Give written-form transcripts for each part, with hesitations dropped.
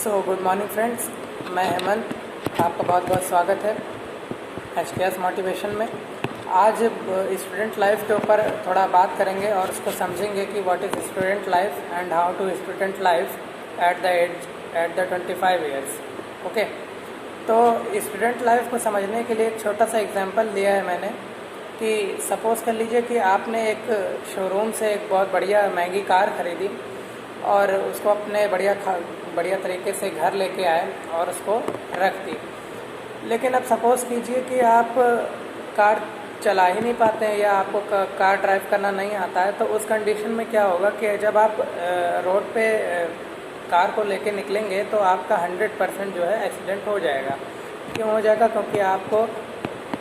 Good morning friends, मैं हेमंत, आपका बहुत बहुत स्वागत है HKS मोटिवेशन में। आज स्टूडेंट लाइफ के ऊपर थोड़ा बात करेंगे और उसको समझेंगे कि what is student life and how to student life at the 25 years. Okay, तो स्टूडेंट लाइफ को समझने के लिए एक छोटा सा एग्जांपल लिया है मैंने कि सपोज़ कर लीजिए कि आपने एक शोरूम से एक बहुत बढ़िया महंगी कार ख़रीदी और उसको अपने बढ़िया तरीके से घर लेके आए और उसको रख दी। लेकिन अब सपोज़ कीजिए कि आप कार चला ही नहीं पाते हैं या आपको कार ड्राइव करना नहीं आता है, तो उस कंडीशन में क्या होगा कि जब आप रोड पे कार को लेके निकलेंगे तो आपका 100% जो है एक्सीडेंट हो जाएगा। क्यों हो जाएगा? क्योंकि आपको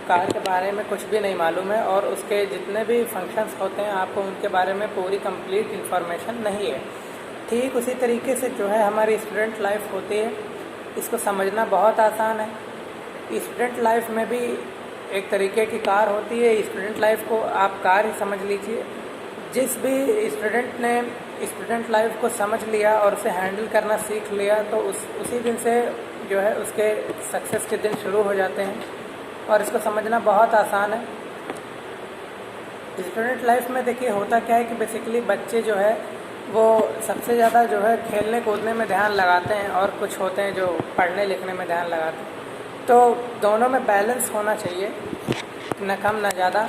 कार के बारे में कुछ भी नहीं मालूम है और उसके जितने भी फंक्शंस होते हैं आपको उनके बारे में पूरी कंप्लीट इन्फॉर्मेशन नहीं है। ठीक उसी तरीके से जो है हमारी स्टूडेंट लाइफ होती है, इसको समझना बहुत आसान है। स्टूडेंट लाइफ में भी एक तरीके की कार होती है। स्टूडेंट लाइफ को आप कार ही समझ लीजिए। जिस भी स्टूडेंट ने स्टूडेंट लाइफ को समझ लिया और उसे हैंडल करना सीख लिया तो उसी दिन से जो है उसके सक्सेस के दिन शुरू हो जाते हैं और इसको समझना बहुत आसान है। स्टूडेंट लाइफ में देखिए होता क्या है कि बेसिकली बच्चे जो है वो सबसे ज़्यादा जो है खेलने कूदने में ध्यान लगाते हैं और कुछ होते हैं जो पढ़ने लिखने में ध्यान लगाते हैं। तो दोनों में बैलेंस होना चाहिए, न कम न ज़्यादा।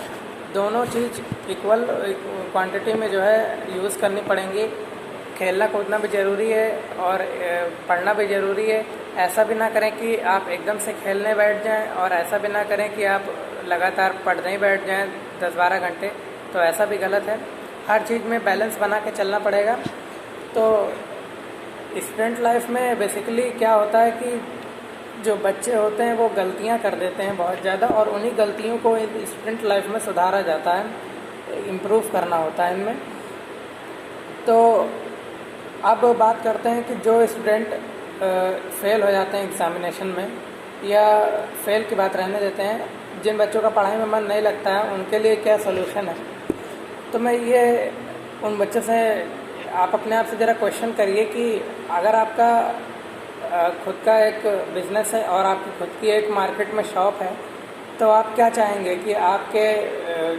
दोनों चीज़ इक्वल क्वांटिटी में जो है यूज़ करनी पड़ेंगी। खेलना कूदना भी ज़रूरी है और पढ़ना भी ज़रूरी है। ऐसा भी ना करें कि आप एकदम से खेलने बैठ जाएं और ऐसा भी ना करें कि आप लगातार पढ़ने ही बैठ जाएं 10-12 घंटे, तो ऐसा भी गलत है। हर चीज़ में बैलेंस बना के चलना पड़ेगा। तो स्टूडेंट लाइफ में बेसिकली क्या होता है कि जो बच्चे होते हैं वो गलतियां कर देते हैं बहुत ज़्यादा और उन्हीं गलतियों को स्टूडेंट लाइफ में सुधारा जाता है, इम्प्रूव करना होता है इनमें। तो अब बात करते हैं कि जो स्टूडेंट फेल हो जाते हैं एग्ज़ामिनेशन में, या फेल की बात रहने देते हैं, जिन बच्चों का पढ़ाई में मन नहीं लगता है उनके लिए क्या सोल्यूशन है। तो मैं ये उन बच्चों से आप अपने आप से ज़रा क्वेश्चन करिए कि अगर आपका खुद का एक बिज़नेस है और आपकी खुद की एक मार्केट में शॉप है, तो आप क्या चाहेंगे कि आपके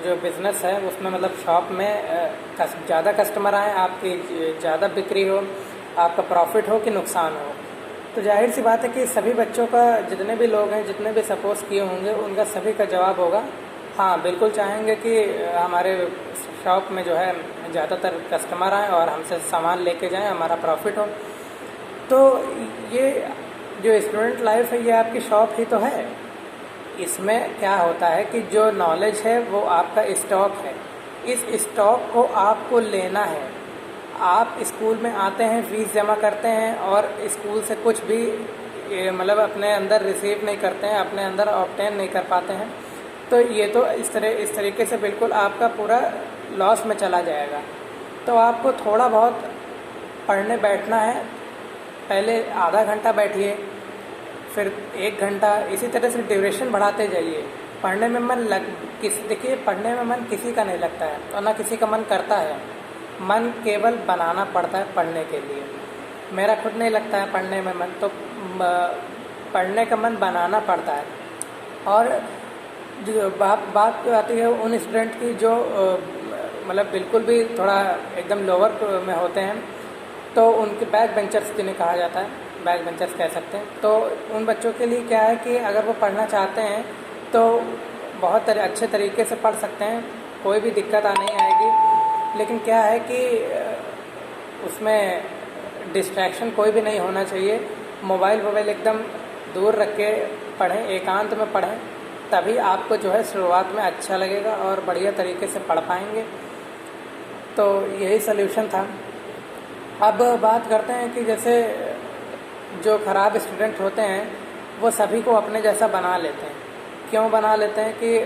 जो बिज़नेस है उसमें मतलब शॉप में ज़्यादा कस्टमर आएँ, आपकी ज़्यादा बिक्री हो, आपका प्रॉफिट हो कि नुकसान हो। तो जाहिर सी बात है कि सभी बच्चों का, जितने भी लोग हैं, जितने भी सपोज़ किए होंगे, उनका सभी का जवाब होगा हाँ, बिल्कुल चाहेंगे कि हमारे शॉप में जो है ज़्यादातर कस्टमर आएँ और हमसे सामान लेके जाएं, हमारा प्रॉफिट हो। तो ये जो स्टूडेंट लाइफ है ये आपकी शॉप ही तो है। इसमें क्या होता है कि जो नॉलेज है वो आपका स्टॉक है। इस स्टॉक को आपको लेना है। आप स्कूल में आते हैं, फीस जमा करते हैं और स्कूल से कुछ भी मतलब अपने अंदर रिसीव नहीं करते हैं, अपने अंदर ऑब्टेन नहीं कर पाते हैं, तो ये तो इस तरीके से बिल्कुल आपका पूरा लॉस में चला जाएगा। तो आपको थोड़ा बहुत पढ़ने बैठना है। पहले आधा घंटा बैठिए, फिर 1 घंटा, इसी तरह से ड्यूरेशन बढ़ाते जाइए। पढ़ने में मन देखिए पढ़ने में मन किसी का नहीं लगता है और ना किसी का मन करता है। मन केवल बनाना पड़ता है पढ़ने के लिए। मेरा खुद नहीं लगता है पढ़ने में मन, तो पढ़ने का मन बनाना पड़ता है। और जो बात आती है उन स्टूडेंट की जो मतलब बिल्कुल भी थोड़ा एकदम लोअर में होते हैं, तो उनके बैक बेंचर्स जिन्हें कहा जाता है, बैक बेंचर्स कह सकते हैं। तो उन बच्चों के लिए क्या है कि अगर वो पढ़ना चाहते हैं तो बहुत अच्छे तरीके से पढ़ सकते हैं, कोई भी दिक्कत नहीं आएगी। लेकिन क्या है कि उसमें डिस्ट्रैक्शन कोई भी नहीं होना चाहिए। मोबाइल एकदम दूर रख के पढ़ें, एकांत में पढ़ें, तभी आपको जो है शुरुआत में अच्छा लगेगा और बढ़िया तरीके से पढ़ पाएंगे। तो यही सल्यूशन था। अब बात करते हैं कि जैसे जो ख़राब स्टूडेंट होते हैं वो सभी को अपने जैसा बना लेते हैं। क्यों बना लेते हैं कि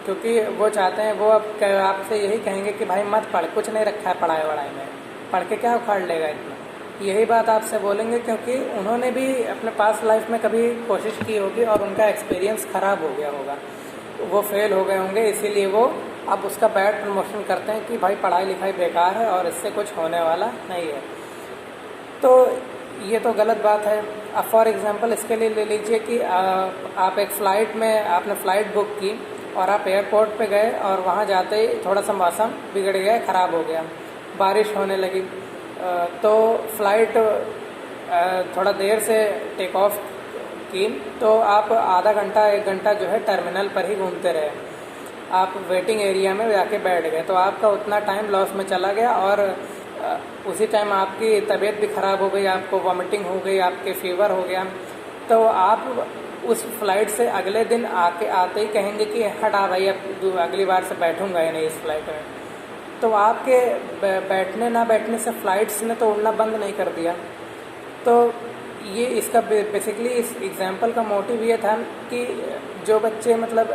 क्योंकि वो चाहते हैं, वो अब आपसे यही कहेंगे कि भाई मत पढ़, कुछ नहीं रखा है पढ़ाई वढ़ाई में, पढ़ के क्या उखाड़ लेगा इतना। यही बात आपसे बोलेंगे क्योंकि उन्होंने भी अपने पास लाइफ में कभी कोशिश की होगी और उनका एक्सपीरियंस ख़राब हो गया होगा, वो फेल हो गए होंगे, इसीलिए वो अब उसका बैड प्रमोशन करते हैं कि भाई पढ़ाई लिखाई बेकार है और इससे कुछ होने वाला नहीं है। तो ये तो गलत बात है। अब फॉर एग्जांपल इसके लिए ले लीजिए कि आप एक फ़्लाइट में आपने फ़्लाइट बुक की और आप एयरपोर्ट पे गए और वहाँ जाते ही थोड़ा सा मौसम बिगड़ गया, ख़राब हो गया, बारिश होने लगी, तो फ़्लाइट थोड़ा देर से टेक ऑफ की, तो आप आधा घंटा 1 घंटा जो है टर्मिनल पर ही घूमते रहे, आप वेटिंग एरिया में जाके बैठ गए, तो आपका उतना टाइम लॉस में चला गया और उसी टाइम आपकी तबीयत भी ख़राब हो गई, आपको वॉमिटिंग हो गई, आपके फीवर हो गया। तो आप उस फ्लाइट से अगले दिन आते ही कहेंगे कि हटा भाई, अब अगली बार से बैठूंगा ही नहीं इस फ्लाइट में। तो आपके बैठने ना बैठने से फ़्लाइट्स ने तो उड़ना बंद नहीं कर दिया। तो ये इसका बेसिकली इस एग्ज़ाम्पल का मोटिव ये था कि जो बच्चे मतलब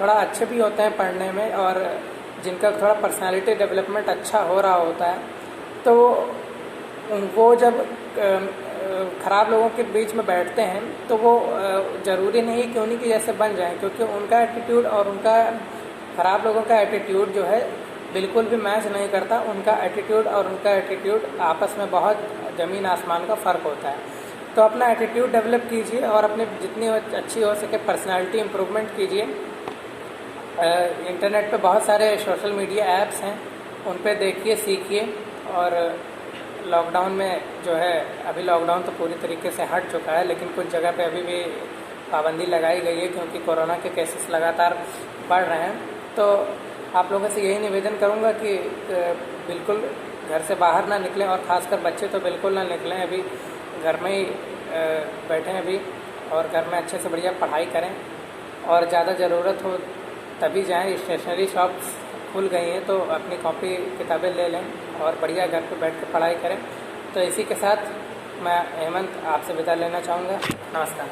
थोड़ा अच्छे भी होते हैं पढ़ने में और जिनका थोड़ा पर्सनालिटी डेवलपमेंट अच्छा हो रहा होता है, तो वो जब ख़राब लोगों के बीच में बैठते हैं तो वो ज़रूरी नहीं कि उन्हीं की जैसे बन जाएं, क्योंकि उनका एटीट्यूड और उनका ख़राब लोगों का एटीट्यूड जो है बिल्कुल भी मैच नहीं करता। उनका एटीट्यूड और उनका एटीट्यूड आपस में बहुत ज़मीन आसमान का फ़र्क होता है। तो अपना एटीट्यूड डेवलप कीजिए और अपनी जितनी अच्छी हो सके पर्सनालिटी इम्प्रूवमेंट कीजिए। इंटरनेट पे बहुत सारे सोशल मीडिया ऐप्स हैं, उन पे देखिए, सीखिए। और लॉकडाउन में जो है, अभी लॉकडाउन तो पूरी तरीके से हट चुका है, लेकिन कुछ जगह पे अभी भी पाबंदी लगाई गई है क्योंकि कोरोना के केसेस लगातार बढ़ रहे हैं। तो आप लोगों से यही निवेदन करूंगा कि बिल्कुल घर से बाहर ना निकलें, और ख़ासकर बच्चे तो बिल्कुल ना निकलें, अभी घर में ही बैठें अभी, और घर में अच्छे से बढ़िया पढ़ाई करें। और ज़्यादा ज़रूरत हो तभी जाएं, स्टेशनरी शॉप्स खुल गई हैं तो अपनी कॉपी किताबें ले लें और बढ़िया घर पे बैठ कर पढ़ाई करें। तो इसी के साथ मैं हेमंत आपसे विदा लेना चाहूँगा। नमस्कार।